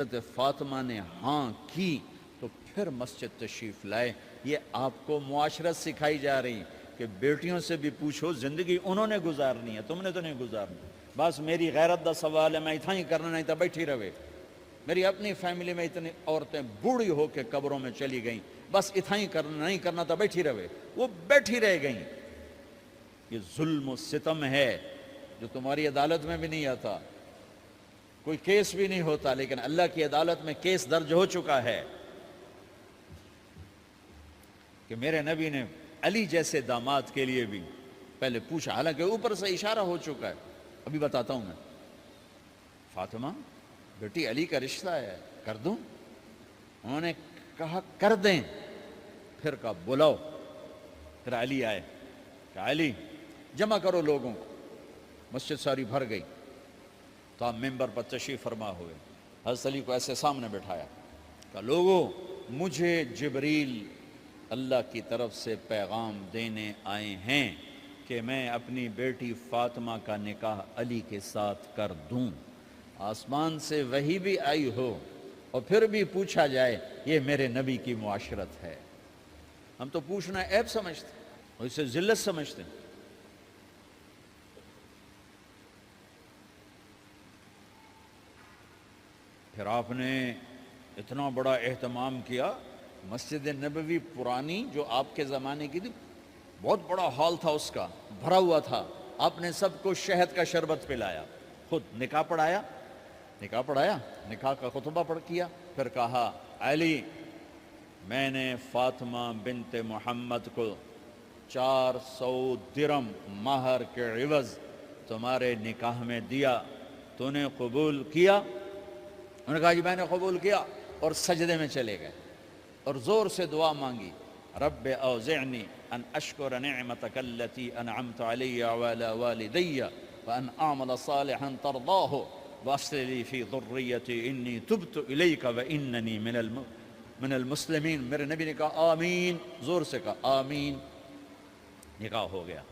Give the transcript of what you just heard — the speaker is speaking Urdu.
حضرت فاطمہ نے ہاں کی تو پھر مسجد تشریف لائے۔ یہ آپ کو معاشرت سکھائی جا رہی کہ بیٹیوں سے بھی پوچھو، زندگی انہوں نے گزارنی ہے، تم نے تو نہیں گزارنی۔ بس میری غیرت دا سوال ہے، میں اتنا ہی کرنا نہیں تھا، بیٹھی رہے۔ میری اپنی فیملی میں اتنی عورتیں بوڑھی ہو کے قبروں میں چلی گئیں، بس اتنا ہی کرنا نہیں کرنا تھا، بیٹھی رہے۔ وہ بیٹھی رہ گئیں۔ یہ ظلم و ستم ہے جو تمہاری عدالت میں بھی نہیں آتا، کوئی کیس بھی نہیں ہوتا، لیکن اللہ کی عدالت میں کیس درج ہو چکا ہے کہ میرے نبی نے علی جیسے داماد کے لیے بھی پہلے پوچھا، حالانکہ اوپر سے اشارہ ہو چکا ہے۔ ابھی بتاتا ہوں میں۔ فاطمہ بیٹی علی کا رشتہ ہے، کر دوں؟ انہوں نے کہا کر دیں۔ پھر کہا بلاؤ۔ پھر علی آئے، کہا علی جمع کرو لوگوں کو۔ مسجد ساری بھر گئی تو آپ ممبر پر تشریف فرما ہوئے۔ حضرت علی کو ایسے سامنے بٹھایا، کہا لوگوں، مجھے جبریل اللہ کی طرف سے پیغام دینے آئے ہیں کہ میں اپنی بیٹی فاطمہ کا نکاح علی کے ساتھ کر دوں۔ آسمان سے وحی بھی آئی ہو اور پھر بھی پوچھا جائے، یہ میرے نبی کی معاشرت ہے۔ ہم تو پوچھنا عیب سمجھتے اور اسے ذلت سمجھتے ہیں۔ پھر آپ نے اتنا بڑا اہتمام کیا۔ مسجد نبوی پرانی جو آپ کے زمانے کی تھی، بہت بڑا ہال تھا، اس کا بھرا ہوا تھا۔ آپ نے سب کو شہد کا شربت پلایا، خود نکاح پڑھایا، نکاح کا خطبہ پڑھ کیا۔ پھر کہا علی، میں نے فاطمہ بنت محمد کو 400 درم مہر کے عوض تمہارے نکاح میں دیا، تو نے قبول کیا؟ انہوں نے کہا جی میں نے قبول کیا، اور سجدے میں چلے گئے اور زور سے دعا مانگی، رب اوزعنی ان اشکر نعمتک التی انعمت علی وعلی والدی وان اعمل صالحا ترضاہ واصلح لی فی ذریتی انی تبت الیک واننی من المسلمین۔ میرے نبی نے کہا آمین، زور سے کہا آمین، نکاح ہو گیا۔